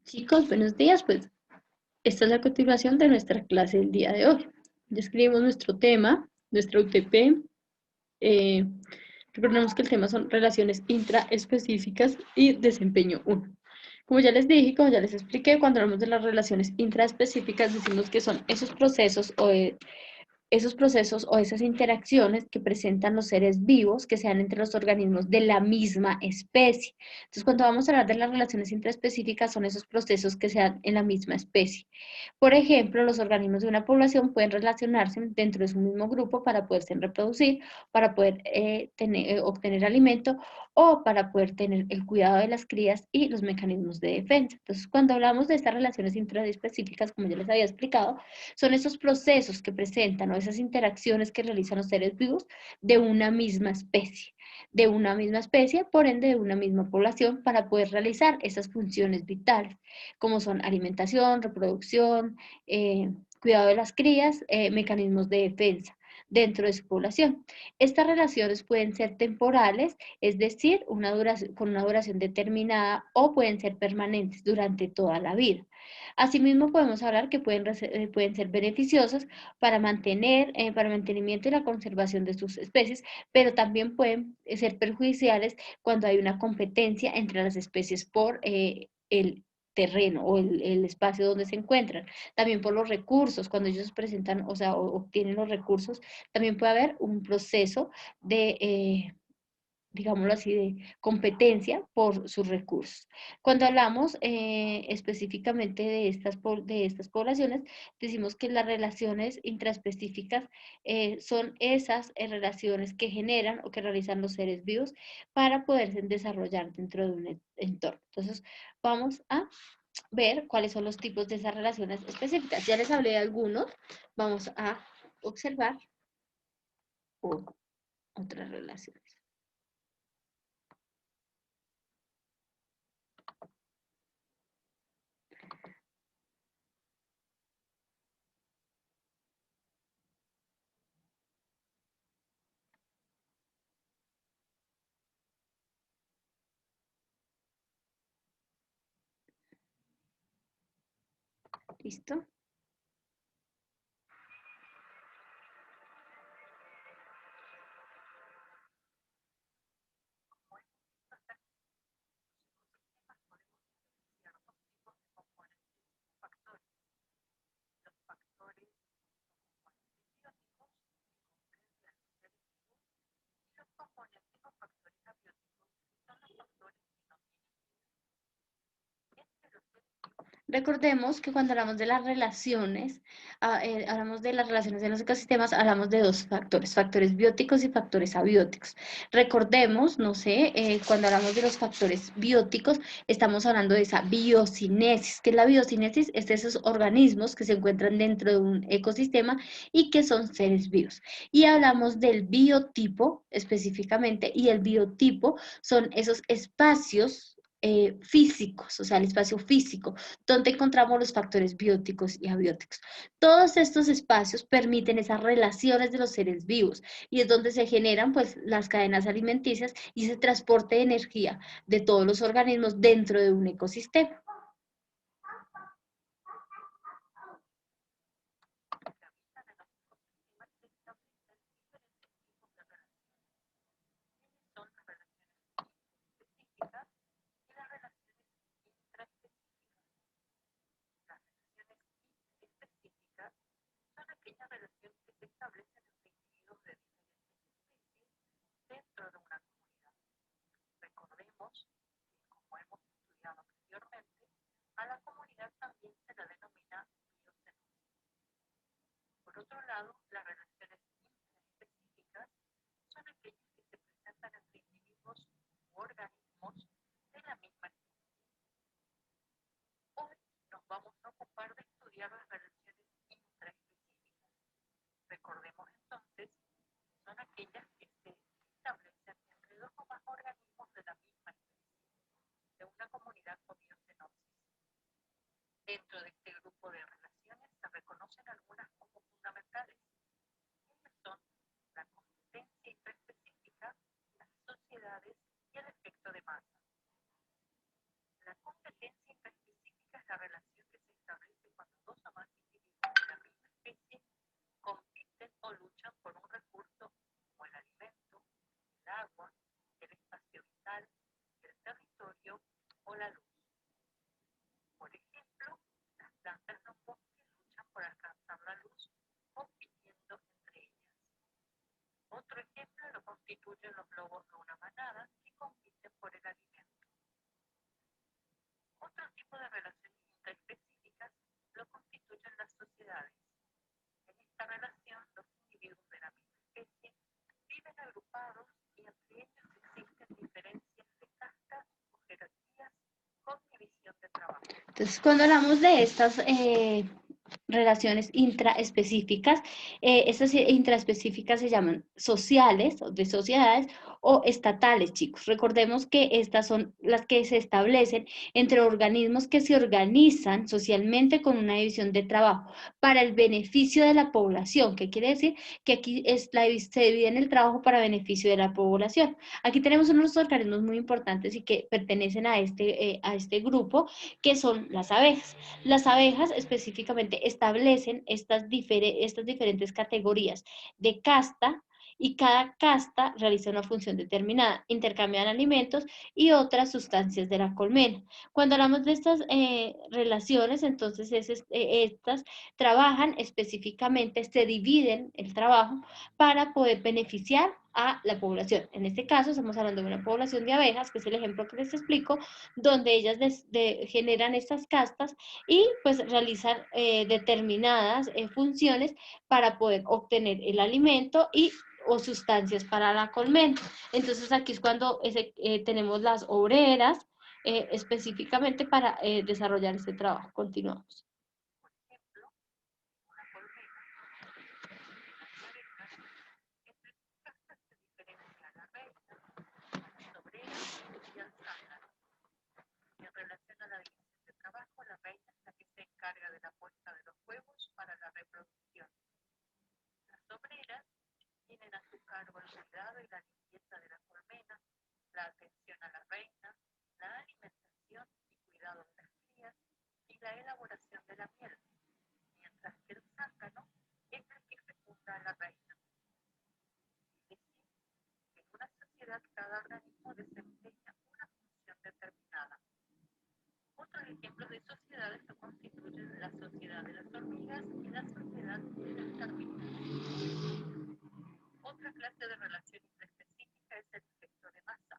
Chicos, buenos días. Pues esta es la continuación de nuestra clase del día de hoy. Ya escribimos nuestro tema, nuestra UTP. Eh, Recordemos que el tema son relaciones intraespecíficas y desempeño 1. Como ya les dije, como ya les expliqué, cuando hablamos de las relaciones intraespecíficas decimos que son esos procesos o esas interacciones que presentan los seres vivos que sean entre los organismos de la misma especie. Entonces, cuando vamos a hablar de las relaciones intraespecíficas, son esos procesos que sean en la misma especie. Por ejemplo, los organismos de una población pueden relacionarse dentro de su mismo grupo para poderse reproducir, para poder obtener alimento o para poder tener el cuidado de las crías y los mecanismos de defensa. Entonces, cuando hablamos de estas relaciones intraespecíficas, como ya les había explicado, son esos procesos que presentan o esas interacciones que realizan los seres vivos de una misma especie, por ende de una misma población, para poder realizar esas funciones vitales, como son alimentación, reproducción, cuidado de las crías, mecanismos de defensa dentro de su población. Estas relaciones pueden ser temporales, es decir, con una duración determinada, o pueden ser permanentes durante toda la vida. Asimismo, podemos hablar que pueden ser beneficiosas para mantenimiento y la conservación de sus especies, pero también pueden ser perjudiciales cuando hay una competencia entre las especies por el terreno o el espacio donde se encuentran, también por los recursos, cuando ellos presentan, o sea, obtienen los recursos, también puede haber un proceso de digámoslo así, de competencia por sus recursos. Cuando hablamos específicamente de estas poblaciones, decimos que las relaciones intraespecíficas son esas relaciones que generan o que realizan los seres vivos para poderse desarrollar dentro de un entorno. Entonces, vamos a ver cuáles son los tipos de esas relaciones específicas. Ya les hablé de algunos, vamos a observar otras relaciones. ¿Listo? Recordemos que cuando hablamos de las relaciones, hablamos de las relaciones en los ecosistemas, hablamos de dos factores, factores bióticos y factores abióticos. Recordemos, no sé, cuando hablamos de los factores bióticos, estamos hablando de esa biocinesis. ¿Qué es la biocinesis? Es de esos organismos que se encuentran dentro de un ecosistema y que son seres vivos. Y hablamos del biotipo específicamente, y el biotipo son esos espacios físicos, o sea, el espacio físico donde encontramos los factores bióticos y abióticos. Todos estos espacios permiten esas relaciones de los seres vivos y es donde se generan pues las cadenas alimenticias y ese transporte de energía de todos los organismos dentro de un ecosistema. Entonces, cuando hablamos de estas relaciones intraespecíficas, estas intraespecíficas se llaman sociales, o de sociedades, o estatales, chicos. Recordemos que estas son las que se establecen entre organismos que se organizan socialmente con una división de trabajo para el beneficio de la población. ¿Qué quiere decir? Que aquí se divide en el trabajo para beneficio de la población. Aquí tenemos unos organismos muy importantes y que pertenecen a este grupo, que son las abejas. Las abejas específicamente establecen estas diferentes categorías de casta, y cada casta realiza una función determinada, intercambian alimentos y otras sustancias de la colmena. Cuando hablamos de estas relaciones, entonces estas trabajan específicamente, se dividen el trabajo para poder beneficiar a la población. En este caso estamos hablando de una población de abejas, que es el ejemplo que les explico, donde ellas generan estas castas y pues realizan determinadas funciones para poder obtener el alimento y o sustancias para la colmena. Entonces aquí es cuando tenemos las obreras específicamente para desarrollar este trabajo. Continuamos. En relación a la división de trabajo, la reina es la que se encarga de la puesta de los huevos para la reproducción. Las obreras tienen a su cargo el cuidado y la limpieza de la colmena, la atención a la reina, la alimentación y cuidado de las crías y la elaboración de la miel, mientras que el zángano es el que fecunda a la reina. Es decir, que en una sociedad cada organismo desempeña una función determinada. Otros ejemplos de sociedades lo constituyen la sociedad de las hormigas y la sociedad de las termitas. Otra clase de relación intraespecífica es el efecto de masa.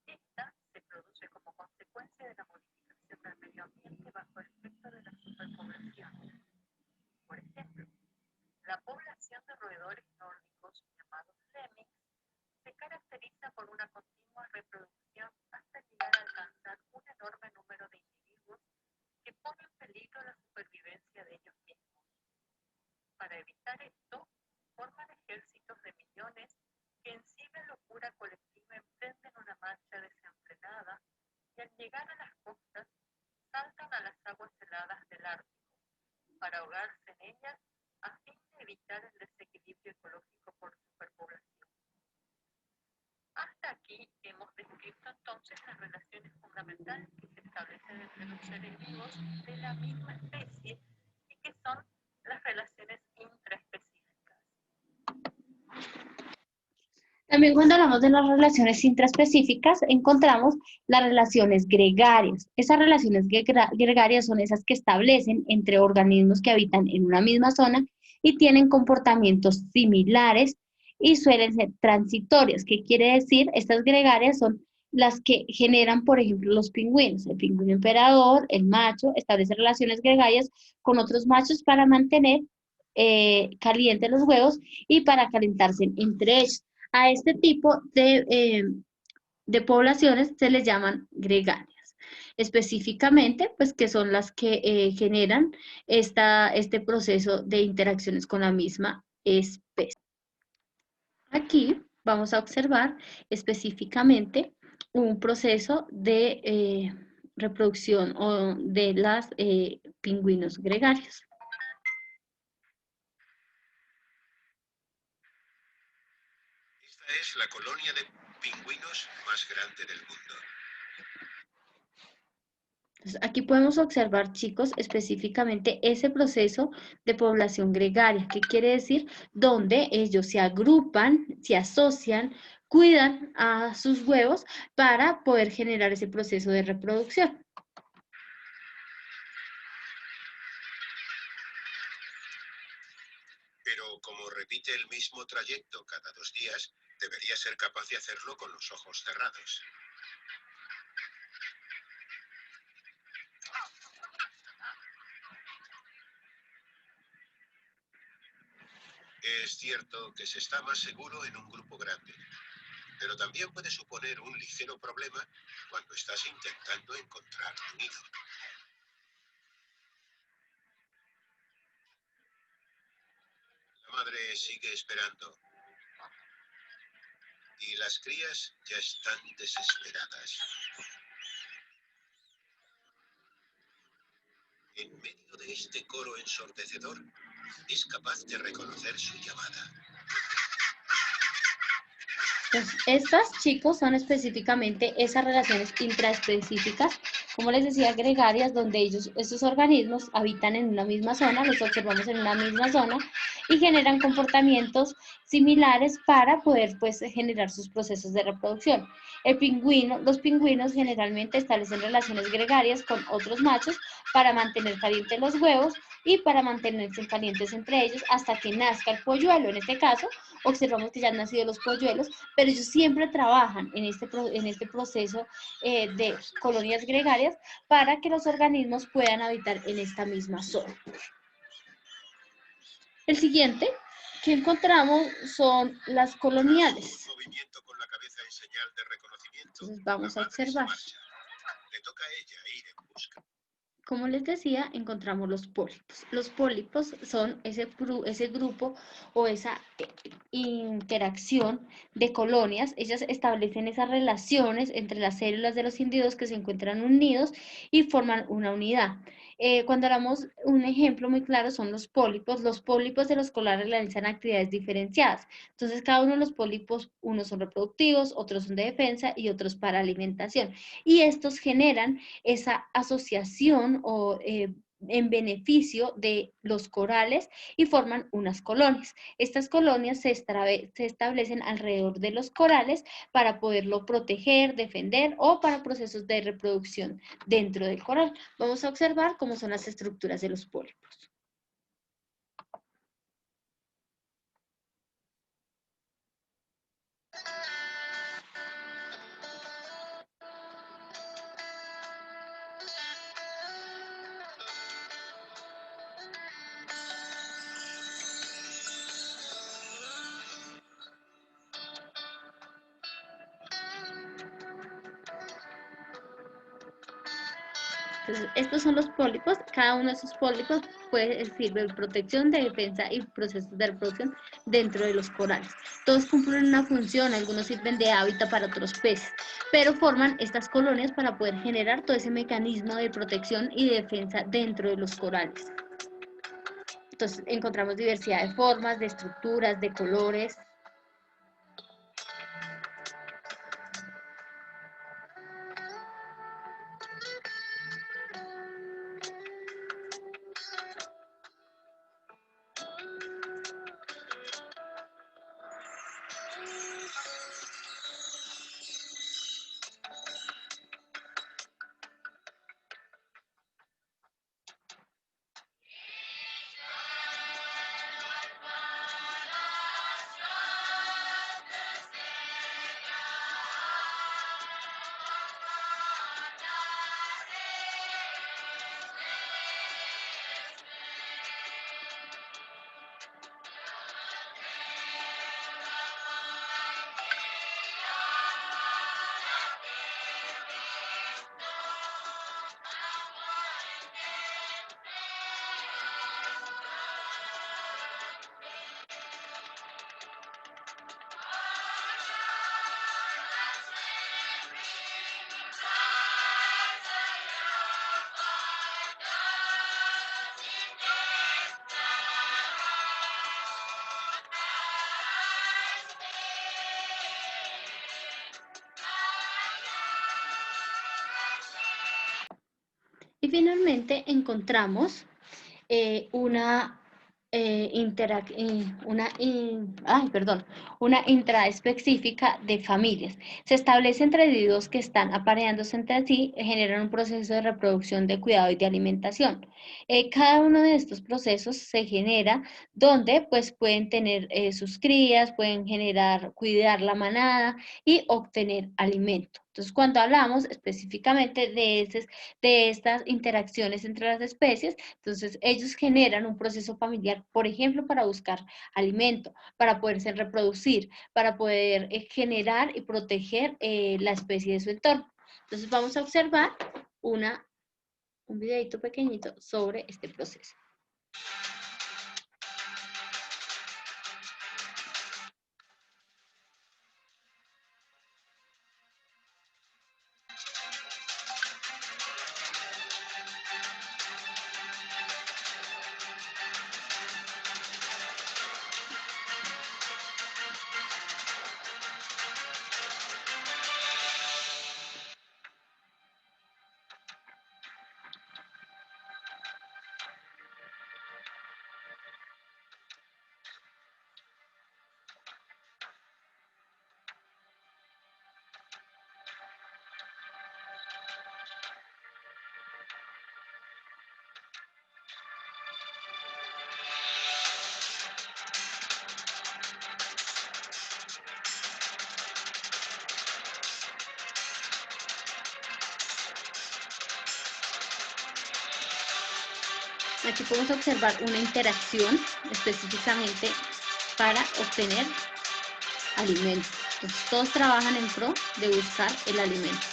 Esta se produce como consecuencia de la modificación del medio ambiente bajo el efecto de la superpoblación. Por ejemplo, la población de roedores nórdicos llamados lemmings se caracteriza por una continua reproducción hasta llegar a alcanzar un enorme número de individuos que pone en peligro la supervivencia de ellos mismos. Para evitar esto, forman ejércitos de millones que en ciega locura colectiva emprenden una marcha desenfrenada y al llegar a las costas saltan a las aguas heladas del Ártico para ahogarse en ellas a fin de evitar el desequilibrio ecológico por superpoblación. Hasta aquí hemos descrito entonces las relaciones fundamentales que se establecen entre los seres vivos de la misma especie y que son las relaciones intraespecíficas. También cuando hablamos de las relaciones intraespecíficas, encontramos las relaciones gregarias. Esas relaciones gregarias son esas que establecen entre organismos que habitan en una misma zona y tienen comportamientos similares y suelen ser transitorias. ¿Qué quiere decir? Estas gregarias son las que generan, por ejemplo, los pingüinos. El pingüino emperador, el macho, establece relaciones gregarias con otros machos para mantener calientes los huevos y para calentarse entre ellos. A este tipo de poblaciones se les llaman gregarias. Específicamente, pues que son las que generan este proceso de interacciones con la misma especie. Aquí vamos a observar específicamente un proceso de reproducción o de las pingüinos gregarios. Esta es la colonia de pingüinos más grande del mundo. Entonces, aquí podemos observar, chicos, específicamente ese proceso de población gregaria. ¿Qué quiere decir? Donde ellos se agrupan, se asocian, cuidan a sus huevos para poder generar ese proceso de reproducción. Pero como repite el mismo trayecto cada 2 días, debería ser capaz de hacerlo con los ojos cerrados. Es cierto que se está más seguro en un grupo grande, pero también puede suponer un ligero problema cuando estás intentando encontrar un nido. La madre sigue esperando. Y las crías ya están desesperadas. En medio de este coro ensordecedor, es capaz de reconocer su llamada. Entonces, estas, chicos, son específicamente esas relaciones intraespecíficas, como les decía, gregarias, donde estos organismos habitan en una misma zona, los observamos en una misma zona, y generan comportamientos similares para poder, pues, generar sus procesos de reproducción. Los pingüinos generalmente establecen relaciones gregarias con otros machos para mantener calientes los huevos y para mantenerse calientes entre ellos hasta que nazca el polluelo. En este caso, observamos que ya han nacido los polluelos, pero ellos siempre trabajan en este proceso de colonias gregarias para que los organismos puedan habitar en esta misma zona. El siguiente que encontramos son las coloniales. Movimiento con la cabeza en señal de reconocimiento. Entonces vamos a La madre se observar. marcha. Le toca a ella ir en busca. Como les decía, encontramos los pólipos. Los pólipos son ese grupo o esa interacción de colonias. Ellas establecen esas relaciones entre las células de los individuos que se encuentran unidos y forman una unidad. Cuando hablamos, un ejemplo muy claro son los pólipos. Los pólipos de los corales realizan actividades diferenciadas. Entonces, cada uno de los pólipos, unos son reproductivos, otros son de defensa y otros para alimentación. Y estos generan esa asociación o en beneficio de los corales y forman unas colonias. Estas colonias se establecen alrededor de los corales para poderlo proteger, defender o para procesos de reproducción dentro del coral. Vamos a observar cómo son las estructuras de los pólipos. Entonces, estos son los pólipos. Cada uno de esos pólipos sirve de protección, de defensa y procesos de reproducción dentro de los corales. Todos cumplen una función, algunos sirven de hábitat para otros peces, pero forman estas colonias para poder generar todo ese mecanismo de protección y de defensa dentro de los corales. Entonces, encontramos diversidad de formas, de estructuras, de colores. Y finalmente encontramos una intraespecífica de familias. Se establece entre individuos que están apareándose entre sí, generan un proceso de reproducción, de cuidado y de alimentación. Cada uno de estos procesos se genera donde pues pueden tener sus crías, pueden cuidar la manada y obtener alimento. Entonces, cuando hablamos específicamente de estas interacciones entre las especies, entonces ellos generan un proceso familiar, por ejemplo, para buscar alimento, para poderse reproducir, para poder generar y proteger la especie de su entorno. Entonces vamos a observar un videito pequeñito sobre este proceso. Aquí podemos observar una interacción específicamente para obtener alimentos. Entonces, todos trabajan en pro de buscar el alimento.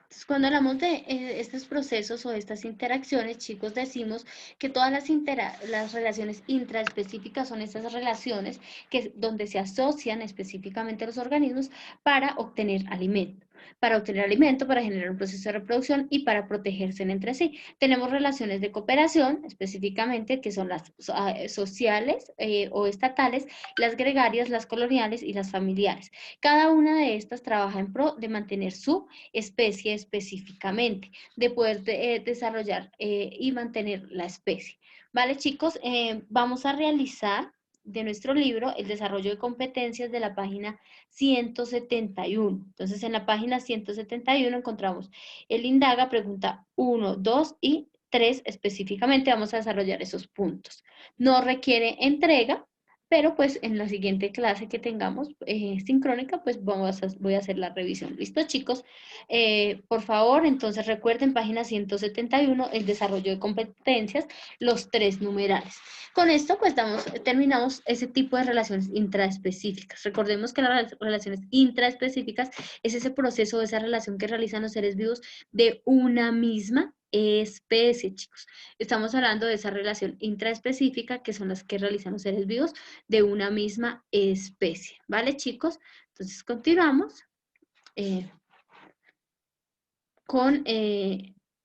Entonces, cuando hablamos de estos procesos o estas interacciones, chicos, decimos que todas las relaciones intraespecíficas son estas relaciones donde se asocian específicamente los organismos para obtener alimento. Para obtener alimento, para generar un proceso de reproducción y para protegerse entre sí. Tenemos relaciones de cooperación, específicamente, que son las sociales o estatales, las gregarias, las coloniales y las familiares. Cada una de estas trabaja en pro de mantener su especie específicamente, de poder desarrollar y mantener la especie. ¿Vale, chicos? Vamos a realizar de nuestro libro el desarrollo de competencias de la página 171. Entonces, en la página 171 encontramos el indaga, pregunta 1, 2 y 3 específicamente. Vamos a desarrollar esos puntos. No requiere entrega, pero pues en la siguiente clase que tengamos sincrónica, pues voy a hacer la revisión. ¿Listo, chicos? Por favor, entonces recuerden página 171, el desarrollo de competencias, los 3 numerales. Con esto, pues terminamos ese tipo de relaciones intraespecíficas. Recordemos que las relaciones intraespecíficas es ese proceso, esa relación que realizan los seres vivos de una misma especie, chicos. Estamos hablando de esa relación intraespecífica, que son las que realizan los seres vivos de una misma especie. ¿Vale, chicos? Entonces, continuamos con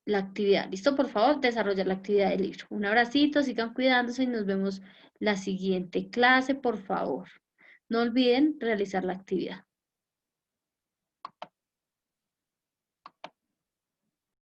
la actividad. ¿Listo? Por favor, desarrollar la actividad del libro. Un abracito, sigan cuidándose y nos vemos la siguiente clase, por favor. No olviden realizar la actividad.